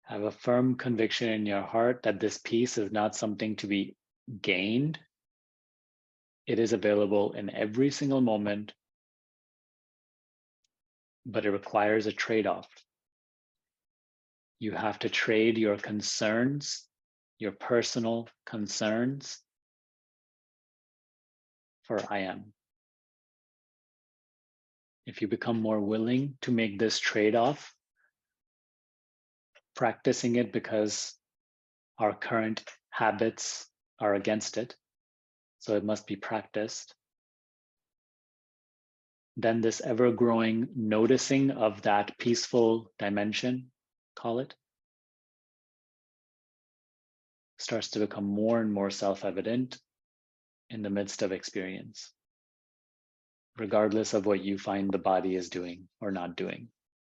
Have a firm conviction in your heart that this peace is not something to be gained. It is available in every single moment, but it requires a trade-off. You have to trade your concerns, your personal concerns, for I am. If you become more willing to make this trade-off, practicing it because our current habits are against it, so it must be practiced, then this ever-growing noticing of that peaceful dimension, call it, starts to become more and more self-evident in the midst of experience, regardless of what you find the body is doing or not doing.